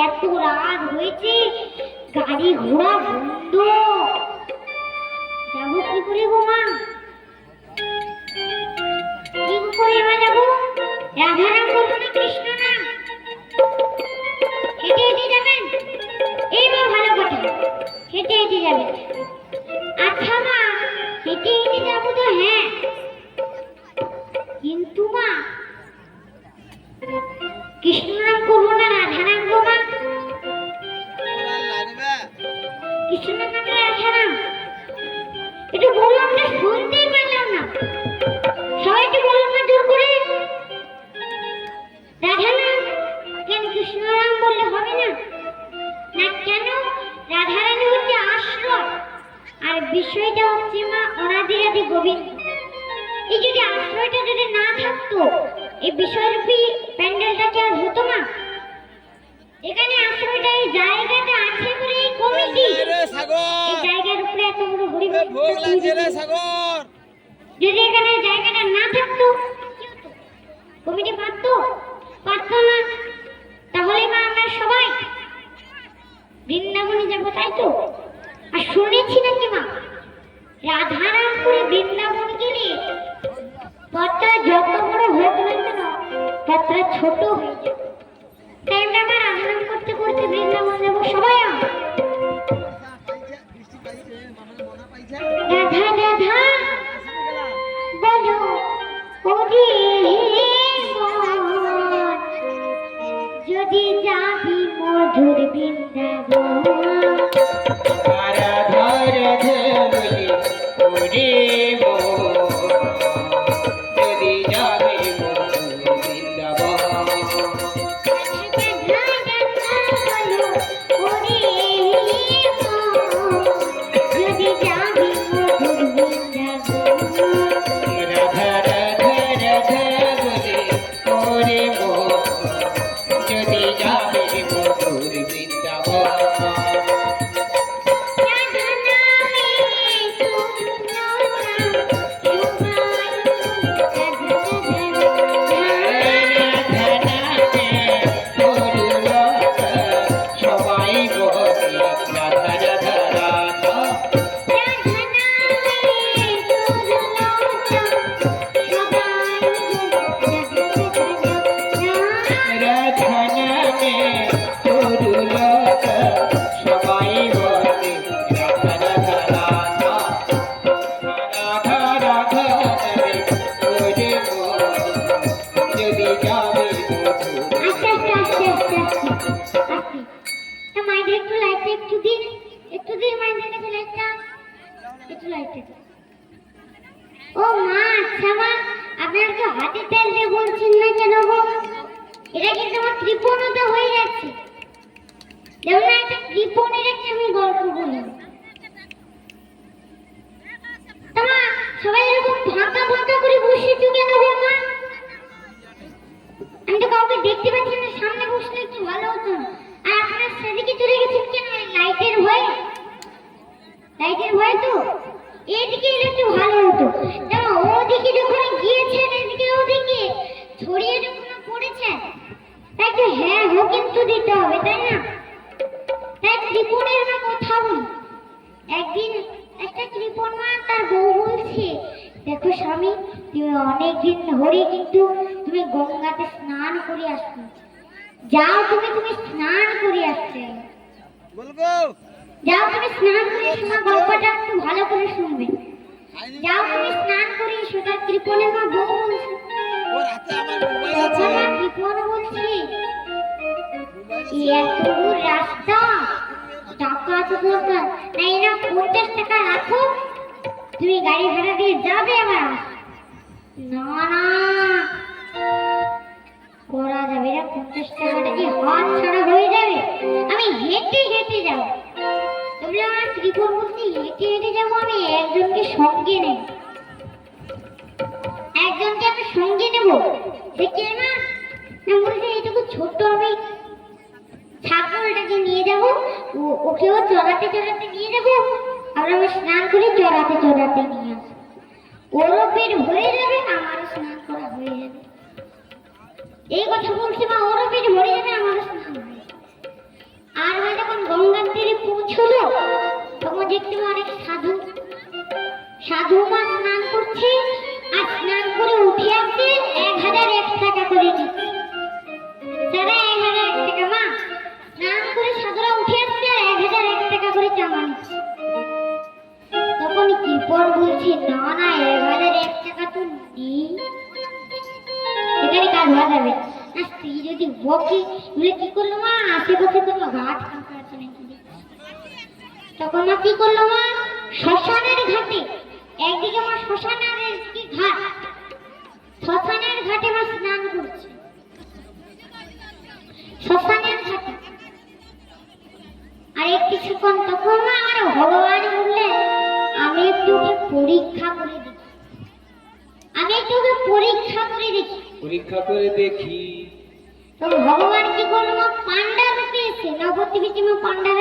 এত রাত হয়েছে, গাড়ি ঘোড়া বন্ধ, যাবো কি করে গো মা? কি করে মা যাবো? রাধারাম বলবো না কৃষ্ণ না? হেঁটে হেঁটে যাবেন? এইবার ভালো কথা, হেঁটে হেঁটে যাবেন। আচ্ছা মা, হেঁটে হেঁটে যাবো তো হ্যাঁ, কিন্তু মা কৃষ্ণ নাম করবো না রাধা নাম গো মা? কৃষ্ণ নাম না রাধা নাম? একটু বললাম না, শুনতেই পারলাম না। সবাইকে বললাম না জোর করে রাধা নাম, কেন কৃষ্ণ নাম বললে হবে না? না কেন? রাধা রানী হচ্ছে আশ্রয়, আর বিষয়টা হচ্ছে মা অনাদিরাদি গোবিন্দ। এই যদি আশ্রয়টা যদি না থাকতো, এই বিষয়রূপী প্যান্ডেলটা কি আর হতো না? এখানে আশ্রয়টা, এই জায়গাটা আছে বলে এই কমিটি, এই জায়গার উপরে এত বড় হরি ভোগ লাগছে রে সাগর। যদি এখানে জায়গাটা না থাকতো কি হতো? কমিটি পারতো? পারতো না। তাহলে মা আমরা সবাই বৃন্দাবনে যাবো, তাই তো? আর শুনেছি নাকি মা রাধারাম করে বৃন্দাবন গেলে পথটা যত বড় হোক না কেন পথটা ছোট হয়ে যাবে। তাই আমরা আবার রাধারাম করতে করতে বৃন্দাবন যাবো সবাই। রাধা রাধা বলো ওরে যদি যাবি মধুর বৃন্দাবন। রাধা রাধা বলে ওরে যদি যাবে মধুর বৃন্দাবন। যদি যাবি মধুর বৃন্দাবন। রাধা রাধা রাধা বলে ওরে যদি যাবে মধুর বৃন্দাবন। ও মা, আচ্ছা মা, আপনার তো হাতে তেল দিয়ে বলছেন না কেন গো? এটা কিন্তু আমার কৃপণতা হয়ে যাচ্ছে। যেমন একটা কৃপণের একটা আমি গল্প বলি। মা সবাই এরকম ফাঁকা ফাঁকা করে বসেছো কেন গো মা? আমি তো কাউকে দেখতে পাচ্ছি না, সামনে বসলে একটু ভালো হতো। আর আপনারা সেদিকে চলে গেছেন কেন? লাইটের ভয়? লাইটের ভয় তো? এদিকে এলে একটু ভালো হতো। যেন ওদিকে যখন গিয়েছেন, এদিকে ওদিকে ছড়িয়ে যখন পড়েছেন, তাই তো হ্যাঁ হো কিন্তু দিতে হবে, তাই না? তাই কৃপণের না কথা বলি। একদিন একটা কৃপণ মা তার বউ বলছে, দেখো স্বামী, তুমি অনেকদিন ধরে কিন্তু তুমি গঙ্গাতে স্নান করে আসছো, যাও তুমি স্নান করে আসছে, যাও তুমি স্নান করে এসো। মা গল্পটা একটু ভালো করে শুনবে। যাও তুমি স্নান করে এসো। তার কৃপণের মা বউ বলছে, কৃপণ বলছি এত দূর রাস্তা, টাকা তো দরকার, তাই না 50 টাকা রাখো, তুমি গাড়ি ভাড়া দিয়ে যাবে আবার। না না করা যাবে না, 50 টাকাটা যে হাত ছাড়া হয়ে যাবে, আমি হেঁটে হেঁটে যাবো। তবে আমার কৃপণ বলছি হেঁটে হেঁটে যাবো, আমি একজনকে সঙ্গে নেব, একজনকে আমি সঙ্গে নেব। সে কে না? বলছে এইটুকু ছোট্ট আমি ছাগলটাকে নিয়ে যাবো, ওকেও চড়াতে চড়াতে নিয়ে যাবো, আর আমি স্নান করে চড়াতে চড়াতে নিয়ে আসবো। ওরও পেট ভরে যাবে, আমারও স্নান করা হয়ে যাবে। এই কথা বলছি মা, ওরও পেট ভরে যাবে, আমারও স্নান হয়ে যাবে। করছিল তখন দেখতে অনেক সাধু সাধু মা স্নান করছে আর স্নান করে উঠে আসছে 1001 টাকা করে দিচ্ছে তারা 1001 টাকা মা স্নান করে সাধুরা উঠে আসছে আর 1001 টাকা করে চাঁদা নিচ্ছে তখন কৃপণ বলছে না না 1001 টাকা তো নেই এখানে কাজ হওয়া যাবে না স্ত্রী যদি বকে বলে কি করলো মা আশেপাশে তোমার ঘাট ফাঁকা আছে নাকি তখন মা কি করলো মা শ্মশানের ঘাটে একদিকে মা শ্মশানের কি ঘাট শ্মশানের ঘাটে মা স্নান করছে শ্মশানের ঘাটে আর কিছুক্ষণ তখন মা আমার ভগবান বললেন আমি একটু ওকে পরীক্ষা করে দেখি আমি একটু ওকে পরীক্ষা করে দেখি তো ভগবান কি করলো মা পান্ডা রূপে এসে নবদ্বীপে যে মা পান্ডা